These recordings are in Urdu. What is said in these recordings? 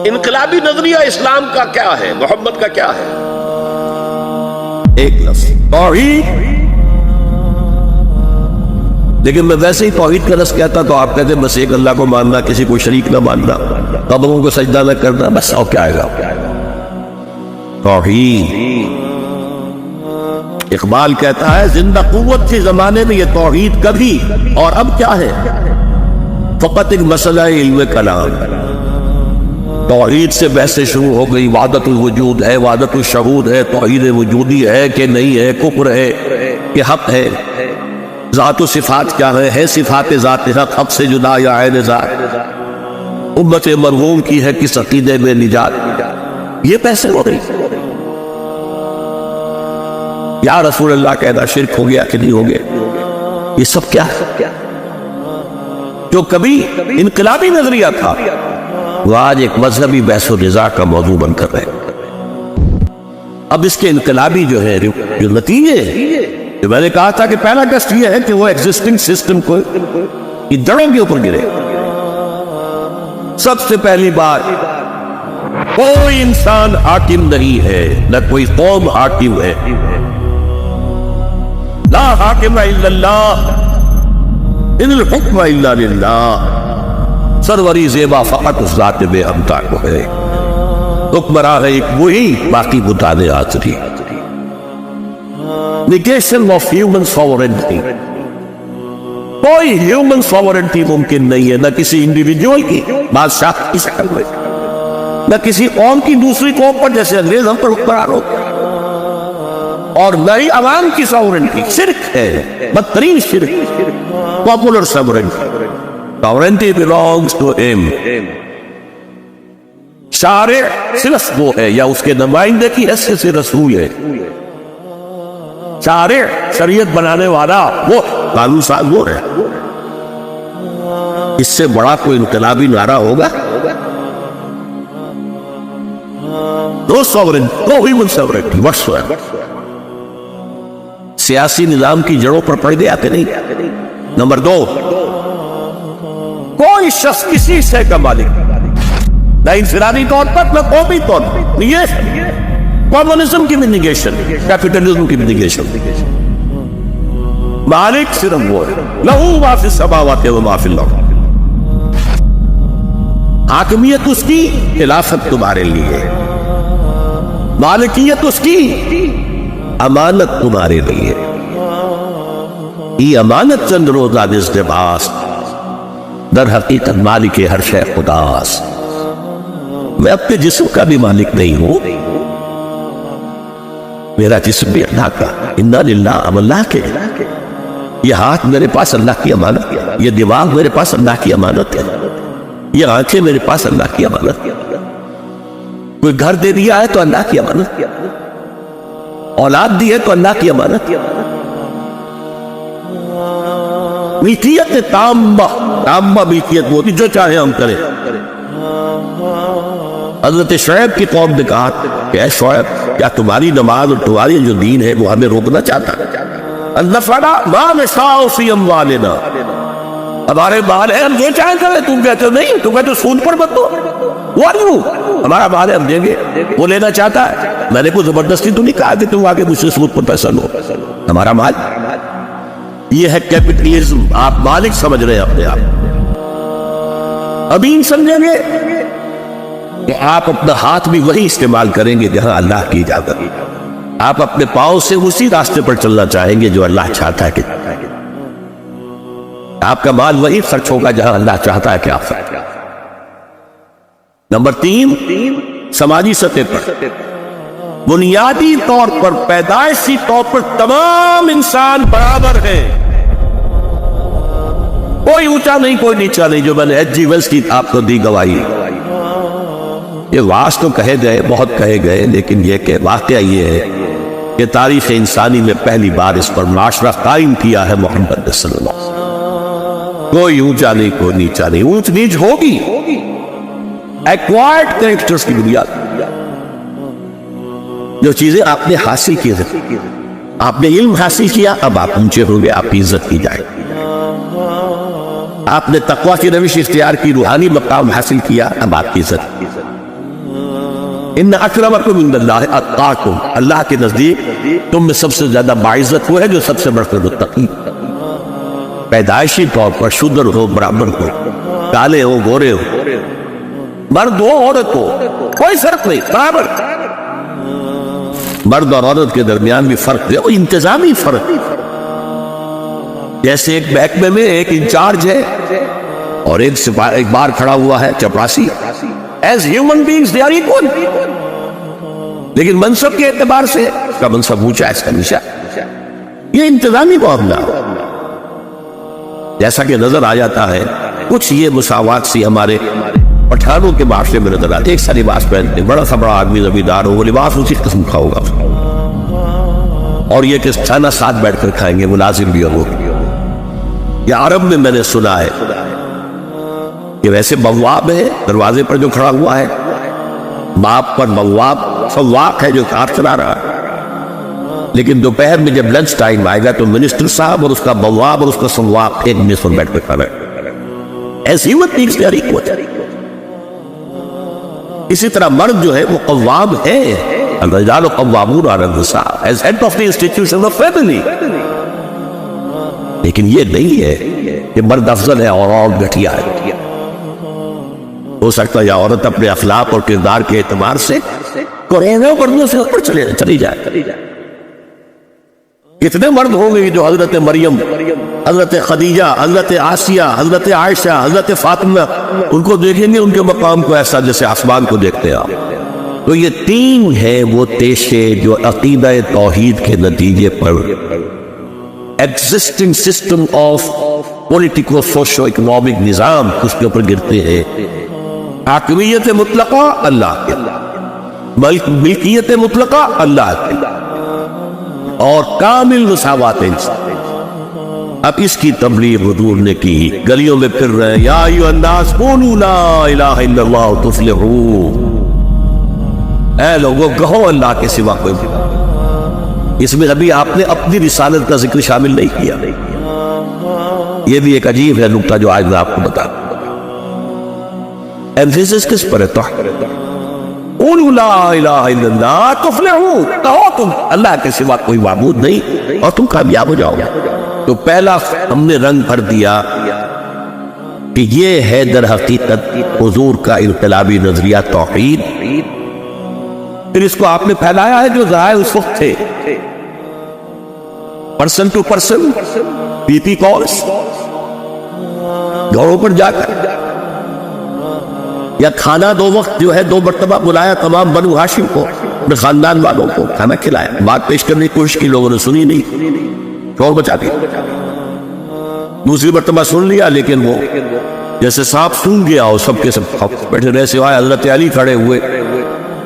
انقلابی نظریہ اسلام کا کیا ہے، محمد کا کیا ہے؟ ایک لفظ توحید۔ لیکن میں ویسے ہی توحید کا لفظ کہتا تو آپ کہتے بس ایک اللہ کو ماننا، کسی کو شریک نہ ماننا، قبروں کو سجدہ نہ کرنا، بس اور کیا آئے گا؟ توحید۔ اقبال کہتا ہے زندہ قوت کے زمانے میں یہ توحید کبھی، اور اب کیا ہے؟ فقط ایک مسئلہ علم کلام۔ توحید سے بحثیں شروع ہو گئی، وحدت الوجود ہے، وحدت الشہود ہے، توحید وجودی ہے کہ نہیں ہے، کفر ہے کہ حق ہے، ذات و صفات کیا ہے صفات ذات حق، حق سے جدا یا عین ذات، امت مرحوم کی ہے کس عقیدے میں نجات، یہ بحثیں ہو رہی۔ یا رسول اللہ کہنا شرک ہو گیا کہ نہیں ہو گیا؟ یہ سب کیا ہے؟ جو کبھی انقلابی نظریہ تھا وہ آج ایک مذہبی بحث و نزاع کا موضوع بن کر رہے۔ اب اس کے انقلابی جو ہے جو نتیجے ہیں، جو میں نے کہا تھا کہ پہلا ٹیسٹ یہ ہے کہ وہ ایگزسٹنگ سسٹم کو جڑوں کے اوپر گرے۔ سب سے پہلی بات، کوئی انسان حاکم نہیں ہے، نہ کوئی قوم حاکم ہے۔ لا حاکم الا اللہ، ان الحکم الا للہ۔ سروری زیبا فقط اس ذات بے ہمتا کو ہے، حکمراں ہے ایک وہی، باقی بتانے آخری۔ نیگیشن آف ہیومن ساورنٹی، کوئی ہیومن ساورنٹی ممکن نہیں ہے، نہ کسی انڈیویجول کی بادشاہ کی شکل میں، نہ کسی قوم کی دوسری قوم پر جیسے انگریز ہم پر حکمران ہوتے، اور نہ ہی عوام کی ساورنٹی۔ شرک ہے، بدترین شرک، popular sovereignty. Sovereignty belongs to him۔ شارع صرف وہ ہے یا اس کے نمائندے کی حیثیت سے رسول ہے۔ شارع شریعت بنانے والا وہ قانون ساز وہ ہے۔ اس سے بڑا کوئی انقلابی نعرہ ہوگا؟ No sovereignty, no human sovereignty whatsoever۔ سیاسی نظام کی جڑوں پر پڑ گیا کہ نہیں؟ نمبر 2، کوئی شخص کسی شے کا مالک، نہ انفرادی طور پر نہ قومی طور پر۔ یہ کمیونزم کی بھی نگیشن، کیپٹلزم کی بھی نگیشن۔ مالک صرف وہ ہے، لہو ما فی السماوات و ما فی الارض۔ حاکمیت اس کی، خلافت تمہارے لیے، مالکیت اس کی، امانت تمہارے لیے۔ یہ امانت چند روزہ ازدباس، در حقیقت مالک ہر شے خداس۔ میں اپنے جسم کا بھی مالک نہیں ہوں، میرا جسم بھی اللہ کا، انا للہ، ہم اللہ کے۔ یہ ہاتھ میرے پاس اللہ کی امانت ہے، یہ دماغ میرے پاس اللہ کی امانت ہے، یہ آنکھیں میرے پاس اللہ کی امانت ہے۔ کوئی گھر دے دیا ہے تو اللہ کی امانت، اولاد دی ہے تو اللہ کی امانت۔ ملکیت تامہ ملکیت ہوتی، جو چاہے ہم کریں۔ حضرت شعیب کی قوم نے کہا کہ اے شعیب، کیا تمہاری نماز اور تمہاری جو دین ہے وہ ہمیں روکنا چاہتا؟ النفعنا ما نشاء فی اموالنا، ہمارے مال ہے ہم جو چاہیں کریں۔ تم کہتے ہو نہیں، تم کہتے ہو سود پر مت دو، ہمارا مال ہے ہم دیں گے۔ وہ لینا چاہتا ہے، میں نے کوئی زبردستی تو نہیں کہا کہ تم آگے مجھ سے سود پر پیسہ لو، ہمارا مال۔ یہ ہے کیپٹلزم، آپ مالک سمجھ رہے ہیں اپنے آپ، امین سمجھیں گے کہ آپ اپنا ہاتھ بھی وہی استعمال کریں گے جہاں اللہ کی اجازت۔ آپ اپنے پاؤں سے اسی راستے پر چلنا چاہیں گے جو اللہ چاہتا ہے کہ آپ کا مال وہی خرچ ہوگا جہاں اللہ چاہتا ہے کہ آپ خرچ کریں۔ نمبر 3، سماجی سطح پر بنیادی طور پر، پیدائشی طور پر تمام انسان برابر ہیں، کوئی اونچا نہیں کوئی نیچا نہیں۔ جو میں نے ایچ جی ویلز کی آپ کو دی گواہی، یہ واعظ تو کہے گئے، بہت کہے گئے، لیکن یہ کہ واقعہ یہ ہے کہ تاریخ انسانی میں پہلی بار اس پر معاشرہ قائم کیا ہے محمد صلی اللہ علیہ وسلم۔ کوئی اونچا نہیں کوئی نیچا نہیں، اونچ نیچ ہوگی ایکوائرڈ کریکٹرز کی بنیاد، جو چیزیں آپ نے حاصل کی، آپ نے علم حاصل کیا، اب آپ اونچے ہو گئے، آپ کی عزت کی جائے۔ آپ نے تقویٰ کی روش اختیار کی، روحانی مقام حاصل کیا، اب آپ کی عزت۔ ان اکرمکم عند اللہ اتقاکم، اللہ کے نزدیک تم میں سب سے زیادہ باعزت وہ ہے جو سب سے بڑھ کر متقی، پیدائشی طور پر شودر ہو برابر ہو، کالے ہو گورے ہو، مرد ہو عورت ہو، کوئی فرق نہیں، برابر۔ مرد اور عورت کے درمیان بھی فرق ہے، وہ انتظامی فرق، جیسے ایک محکمے میں ایک انچارج ہے اور ایک بار کھڑا ہوا ہے چپراسی، as human beings they are equal, لیکن منصب کے اعتبار سے اس کا منصب اونچا ہے، اس کا نیچا، یہ انتظامی معاملہ جیسا کہ نظر آ جاتا ہے۔ کچھ یہ مساوات سی ہمارے پٹھانوں کے معاشرے میں نظر آتے، ایک سا لباس پہنتے، بڑا سا بڑا آدمی زمیندار ہو، وہ لباس اسی قسم کا ہوگا، اور یہ کہ کھانا ساتھ بیٹھ کر کھائیں گے، ملازم بھی ہو۔ یا عرب میں میں نے سنا ہے کہ ویسے بواب ہے، دروازے پر جو کھڑا ہوا ہے، باپ پر بواب، سواق ہے جو کار چلا رہا ہے، لیکن دوپہر میں جب لنچ ٹائم آئے گا تو منسٹر صاحب اور اس کا بواب اور اس کا سواق ایک میز پر بیٹھ کر کھانا ہے، ایسی ہی اسی طرح مرد جو ہے وہ قوام ہے، الرجال قوامون علی النساء as head of the institution of family، لیکن یہ نہیں ہے کہ مرد افضل ہے اور عورت گھٹیا ہے۔ ہو سکتا ہے یا عورت اپنے اخلاق اور کردار کے اعتبار سے کورینے پردوں سے اوپر چلی جائے۔ کتنے مرد ہوں گے جو حضرت مریم، حضرت خدیجہ، حضرت آسیہ، حضرت عائشہ، حضرت فاطمہ، ان کو دیکھیں گے ان کے مقام کو ایسا جیسے آسمان کو دیکھتے ہیں آپ۔ تو یہ تین ہے وہ تیشے جو عقیدہ توحید کے نتیجے پر existing system of politico socio economic نظام اس کے اوپر گرتے ہیں۔ حاکمیت مطلقہ اللہ کی، ملکیت مطلقہ اللہ کی، اور کامل مساوات انسان۔ اب اس کی تبلیغ حضور نے کی، گلیوں میں پھر رہے، یا ایھا الناس قولوا لا الہ الا اللہ تفلحوا، اے لوگوں کہو اللہ کے سوا کوئی۔ اس میں ابھی آپ نے اپنی رسالت کا ذکر شامل نہیں کیا، یہ بھی ایک عجیب ہے نکتہ جو آج میں آپ کو بتا دوں۔ ایمفیسس کس پر ہے؟ قولوا لا الہ الا اللہ تفلحوا، کہو تم اللہ کے سوا کوئی معبود نہیں اور تم کامیاب ہو جاؤ گے۔ تو پہلا ہم نے رنگ بھر دیا کہ یہ ہے در حقیقت حضور کا انقلابی نظریہ توحید۔ پھر اس کو آپ نے پھیلایا ہے جو ذرائع اس وقت تھے، پرسن ٹو پرسن، پی پی کالز، گھروں پر جا کر، یا کھانا دو وقت جو ہے 2 مرتبہ بلایا تمام بنو ہاشم کو، اپنے خاندان والوں کو کھانا کھلایا، بات پیش کرنے کی کوشش کی، لوگوں نے سنی نہیں، شور بچا دیا۔ دوسری مرتبہ سن لیا لیکن وہ جیسے سانپ سونگ گیا اور سب کے سب بیٹھے رہے، سوائے حضرت علی کھڑے ہوئے،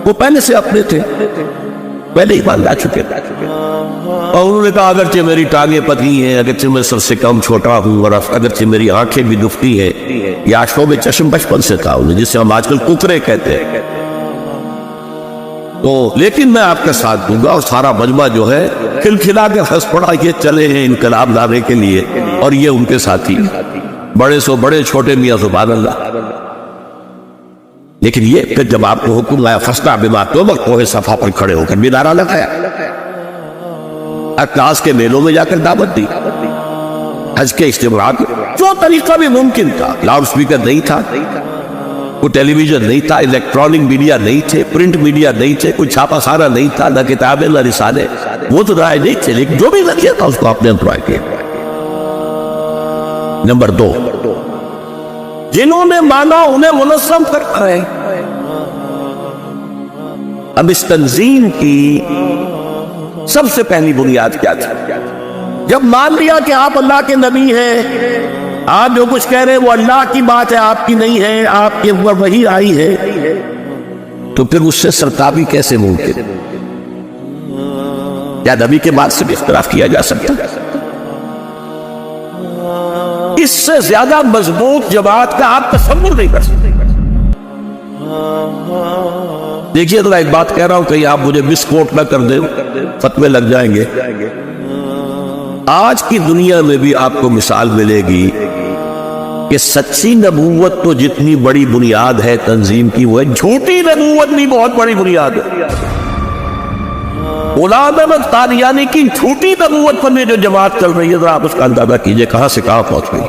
وہ پہلے سے اپنے تھے، پہلے ہی مان لا چکے، اور انہوں نے کہا اگرچہ میری ٹانگیں پتلی ہیں، اگرچہ میں سب سے کم چھوٹا ہوں، اور اگرچہ میری آنکھیں بھی دکھتی ہیں، یا شعب چشم بچپن سے تھا انہیں، جسے ہم آج کل ککرے کہتے ہیں، تو لیکن میں آپ کا ساتھ دوں گا۔ اور سارا مجمع جو ہے کھلکھلا کے ہنس پڑا، یہ چلے ہیں انقلاب لانے کے لیے، اور یہ ان کے ساتھی، بڑے سو بڑے، چھوٹے میاں سبحان اللہ۔ لیکن یہ کہ جب آپ کو حکم آیا فاصطع بما تؤمر، کوہ صفا پر کھڑے ہو کر بھی نعرہ لگایا، اکلاس کے میلوں میں جا کر دعوت دی، حج کے اجتماعات میں جو طریقہ بھی ممکن تھا، لاؤڈ سپیکر نہیں تھا، کوئی ٹیلی ویژن نہیں تھا، الیکٹرانک میڈیا نہیں تھے، پرنٹ میڈیا نہیں تھے، کوئی چھاپا سارا نہیں تھا، نہ کتابیں نہ رسالے، وہ تو رائے نہیں تھے، لیکن جو بھی ذریعہ تھا اس کو آپ نے امپلوائے کیا۔ نمبر 2، جنہوں نے مانا انہیں منظم کرتا ہے۔ اب اس تنظیم کی سب سے پہلی بنیاد کیا تھی؟ جب مان لیا کہ آپ اللہ کے نبی ہیں، آپ جو کچھ کہہ رہے ہیں وہ اللہ کی بات ہے، آپ کی نہیں ہے، آپ کے اوپر وحی آئی ہے، تو پھر اس سے سرتابی کیسے ممکن؟ کیا نبی کے بعد سے بھی اختلاف کیا جا سکتا؟ اس سے زیادہ مضبوط جماعت کا آپ تصور نہیں کر سکتے۔ دیکھیے تو ایک بات کہہ رہا ہوں، کہیں آپ مجھے مس کوٹ نہ کر دیں، فتوے لگ جائیں گے۔ آج کی دنیا میں بھی آپ کو مثال ملے گی کہ سچی نبوت تو جتنی بڑی بنیاد ہے تنظیم کی وہ ہے، جھوٹی نبوت بھی بہت بڑی بنیاد ہے۔ غلام احمد قادیانی کی جھوٹی نبوت پر جو جماعت چل رہی ہے، ذرا آپ اس کا اندازہ کیجئے کہاں سے کہاں پہنچ گئی۔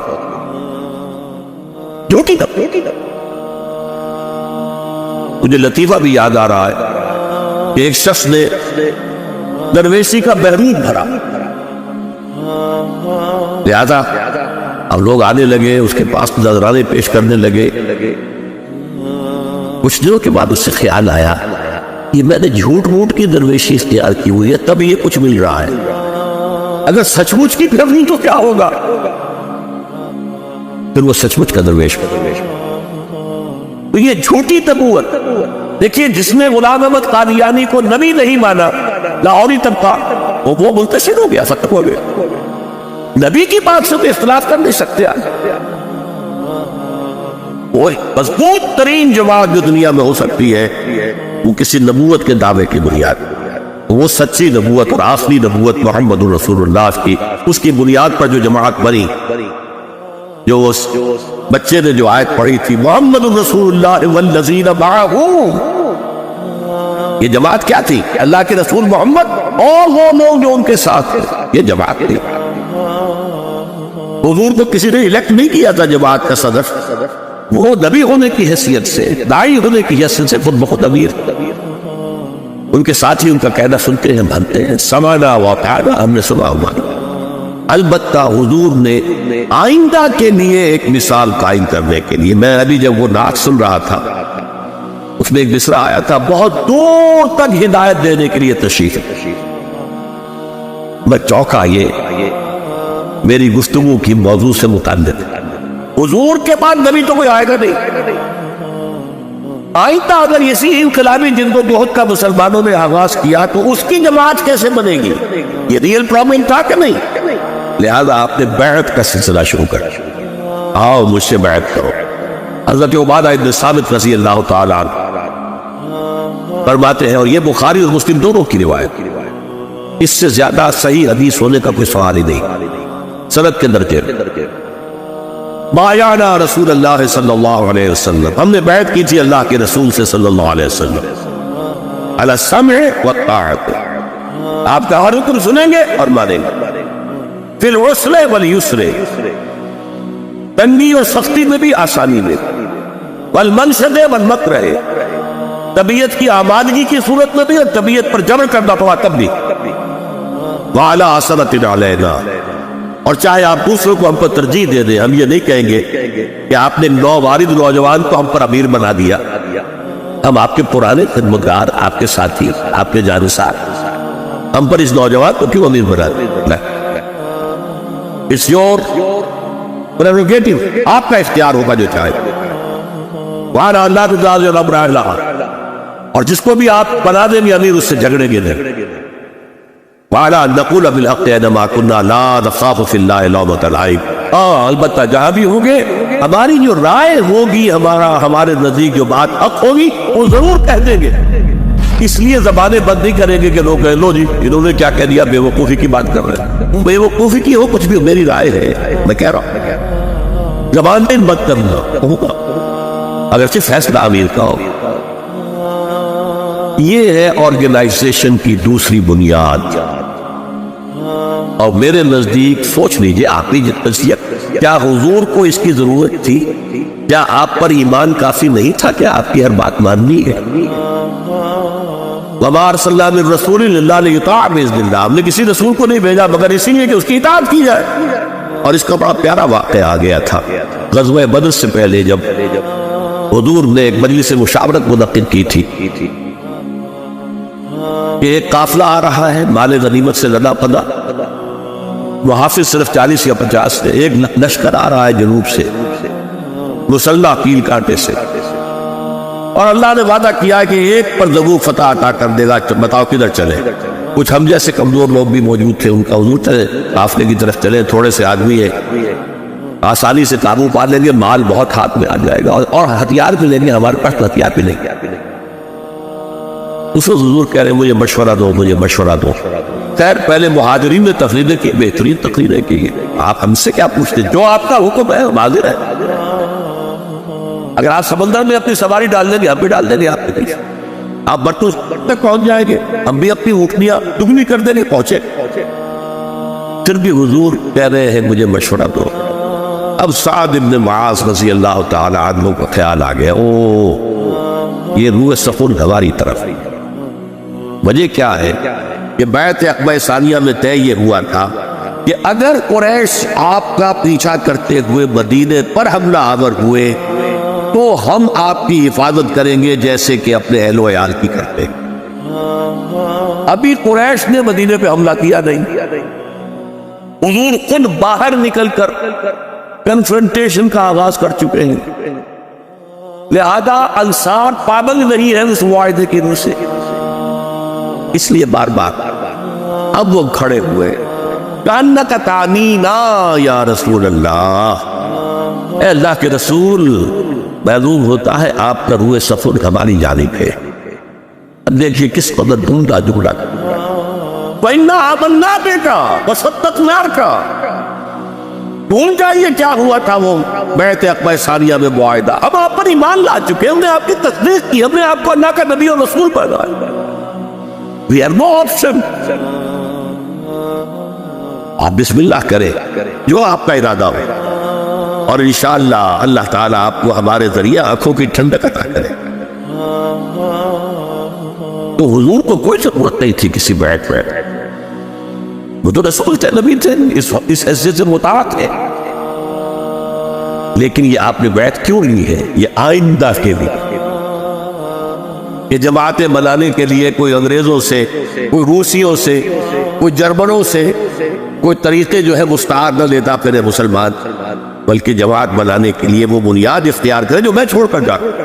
جھوٹی نبوت۔ مجھے لطیفہ بھی یاد آ رہا ہے کہ ایک شخص نے درویشی کا بحرود بھرا، لہذا اب لوگ آنے لگے، اس کے پاس نذرانے پیش کرنے لگے۔ کچھ دنوں کے بعد اس سے خیال آیا یہ میں نے جھوٹ موٹ کی درویشی اختیار کی ہوئی ہے، تب یہ کچھ مل رہا ہے، اگر سچ مچ کی کرنی تو کیا ہوگا؟ پھر وہ سچ مچ کا درویش۔ تو یہ جھوٹی نبوت۔ دیکھیے جس نے غلام احمد قادیانی کو نبی نہیں مانا، لاہوری طبقہ، وہ منتشر ہو گیا، ختم ہو گیا۔ نبی کی بات سے تو اختلاف کر نہیں سکتے آج۔ وہ مضبوط ترین جماعت جو دنیا میں ہو سکتی ہے وہ کسی نبوت کے دعوے کی بنیاد، وہ سچی نبوت اور آخری نبوت محمد رسول اللہ کی، اس کی بنیاد پر جو جماعت بنی، جو اس بچے نے جو آیت پڑھی تھی محمد رسول اللہ والذین معہ، یہ جماعت کیا تھی؟ اللہ کے رسول محمد اور وہ لوگ جو ان کے ساتھ تھے، یہ جماعت تھی۔ حضور کو کسی نے الیکٹ نہیں کیا تھا جماعت کا صدر، وہ نبی ہونے کی حیثیت سے، داعی ہونے کی حیثیت سے خود بخود امیر۔ ان کے ساتھی ان کا کہنا سنتے ہیں، مانتے ہیں، سمعنا واطعنا، ہم نے سنا ہوا۔ البتہ حضور نے آئندہ کے لیے ایک مثال قائم کرنے کے لیے، میں ابھی جب وہ نعت سن رہا تھا اس میں ایک مصرع آیا تھا، بہت دور تک ہدایت دینے کے لیے تشریف۔ میں چونکا، یہ میری گفتگو کی موضوع سے متعلق ہے۔ حضور کے بعد نبی تو کوئی آئے گا نہیں، آئندہ اگر اسی انقلابی جن کو بہت کا مسلمانوں نے آغاز کیا تو اس کی جماعت کیسے بنے گی؟ یہ ریئل پرابلم تھا کہ نہیں؟ لہذا آپ نے بیعت کا سلسلہ شروع کر، آؤ مجھ سے بیعت کرو۔ حضرت عبادہ بن صامت رضی اللہ تعالیٰ عنہ فرماتے ہیں، اور یہ بخاری اور مسلم دونوں کی روایت، اس سے زیادہ صحیح حدیث ہونے کا کوئی سوال ہی نہیں سند کے درجے۔ بایعنا رسول اللہ صلی اللہ علیہ وسلم، ہم نے بیعت کی تھی اللہ کے رسول سے صلی اللہ علیہ وسلم، علی السمع والطاعت، آپ کا ہر حکم سنیں گے اور مانیں گے، فی العسر والیسر، تنگی اور سختی میں بھی، آسانی میں، والمنشد والمکرہ، طبیعت کی آمادگی کی صورت میں بھی اور طبیعت پر جبر کرنا پڑا تب بھی، وعلی حسرۃ علینا، اور چاہے آپ دوسروں کو ہم پر ترجیح دے دیں، ہم یہ نہیں کہیں گے کہ آپ نے نووارد نوجوان کو ہم پر امیر بنا دیا، ہم آپ کے پرانے خدمتگار، آپ کے ساتھی، آپ کے جانسار، ہم پر اس نوجوان کو کیوں امیر بنا دیا؟ اٹس یور پریروگیٹو، آپ کا اختیار ہوگا جو چاہے۔ وہاں اللہ تجاوز الامر اہلہا، اور جس کو بھی آپ بنا دیں گے امیر، اس سے جھگڑیں گے نہیں۔ وَعَلَىٰ أَن نَّقُولَ بِالْحَقِّ أَيْنَمَا كُنَّا لَا نَخَافُ فِي اللَّهِ لَوْمَةَ لَائِمٍ، البتہ جہاں بھی ہوں گے ہماری جو رائے ہوگی، ہمارے نزدیک جو بات حق ہوگی وہ ضرور کہہ دیں گے، اس لیے زبانیں بند نہیں کریں گے کہ لوگ کہیں لو جی انہوں نے کیا کہہ دیا، بے وقوفی کی بات کر رہے ہیں۔ بے وقوفی کی ہو کچھ بھی، میری رائے ہے، میں کہہ رہا ہوں، زبان نہیں بند کرنا ہوگا، اگرچہ فیصلہ امیر کا ہو۔ یہ ہے آرگنائزیشن کی دوسری بنیاد، اور میرے نزدیک سوچ لیجئے آخری تجزیہ، کیا حضور کو اس کی ضرورت تھی؟ کیا آپ پر ایمان کافی نہیں تھا کہ آپ کی ہر بات ماننی ہے؟ وَمَا أَرْسَلْنَا مِن رَّسُولٍ إِلَّا لِيُطَاعَ بِإِذْنِ اللَّهِ، ہم نے کسی رسول کو نہیں بھیجا مگر اسی لیے کہ اس کی اطاعت کی جائے۔ اور اس کا بڑا پیارا واقعہ آ گیا تھا غزوہ بدر سے پہلے، جب حضور نے ایک مجلس مشاورت منعقد کی تھی کہ ایک قافلہ آ رہا ہے مال غنیمت سے لدا پدا، محافظ صرف 40 یا 50 تھے، ایک لشکر آ رہا ہے جنوب سے مسلح کیل کانٹے سے، اور اللہ نے وعدہ کیا کہ ایک پر ضرور فتح عطا کر دے گا، بتاؤ کدھر چلے؟ کچھ ہم جیسے کمزور لوگ بھی موجود تھے، ان کا حضور چلے قافلے کی طرف چلے، تھوڑے سے آدمی ہے، آسانی سے قابو پا لیں گے، مال بہت ہاتھ میں آ جائے گا، اور ہتھیار بھی لیں گے، ہمارے پاس ہتھیار بھی نہیں۔ اس وقت حضور کہہ رہے ہیں مجھے مشورہ دو، مجھے مشورہ دو۔ خیر پہلے مہاجرین نے تقریریں کی، بہترین تقریریں کی ہیں، آپ ہم سے کیا پوچھتے ہیں؟ جو آپ کا حکم ہے ہم حاضر ہے۔ اگر آپ سمندر میں اپنی سواری ڈال دیں گے ہم بھی ڈال دیں گے آپ کے، آپ برتوں تک پہنچ جائیں گے، ہم بھی اپنی اونٹنیاں دگنی کر دیں گے، پہنچے۔ پھر بھی حضور کہہ رہے ہیں مجھے مشورہ دو۔ اب سعد بن معاذ رضی اللہ تعالی عنہ کو خیال آ گیا، او یہ روح سفن ہماری طرف۔ وجہ کیا ہے کہ بیعت عقبہ ثانیہ میں طے یہ ہوا تھا کہ اگر قریش آپ کا پیچھا کرتے ہوئے مدینے پر حملہ آور ہوئے تو ہم آپ کی حفاظت کریں گے جیسے کہ اپنے اہل و عیال کی کرتے۔ ابھی قریش نے مدینے پہ حملہ کیا نہیں، حضور خود باہر نکل کر کنفرنٹیشن کا آغاز کر چکے ہیں، لہذا انصار پابند نہیں ہے اس معاہدے کی روح سے، اس لیے بار بار اب وہ کھڑے ہوئے، کانک تعنینا یا رسول اللہ، اے اللہ کے رسول معلوم ہوتا ہے آپ کا روح سفر ہماری جانب ہے۔ اب دیکھیے کس قدر ڈھونڈا جھوڑا، وَإِنَّا آمَنَّا بِكَ وَصَدَّقْنَاكَ، ڈھونڈ جائیے کیا ہوا تھا وہ بیعت عقبہ ثانیہ میں معاہدہ، ہم آپ پر ایمان لا چکے، ہم نے آپ کی تصدیق کی، ہم نے آپ کو اللہ کا نبی اور رسول بنایا، we have no option۔ آپ بسم اللہ کریں جو آپ کا ارادہ ہو، اور انشاءاللہ اللہ تعالیٰ آپ کو ہمارے ذریعے آنکھوں کی ٹھنڈک عطا کرے۔ تو حضور کو کوئی ضرورت نہیں تھی کسی بیعت میں، وہ تو رسول تھے، نبی تھے، اس حیثیت سے مطاعت ہے، لیکن یہ آپ نے بیعت کیوں لی ہے؟ یہ آئندہ کے لیے، یہ جماعتیں بنانے کے لیے کوئی انگریزوں سے، کوئی روسیوں سے، کوئی جرمنوں سے کوئی طریقے جو ہے مستعار نہ لیتا پھر مسلمان، بلکہ جماعت بنانے کے لیے وہ بنیاد اختیار کرے جو میں چھوڑ کر جاؤں۔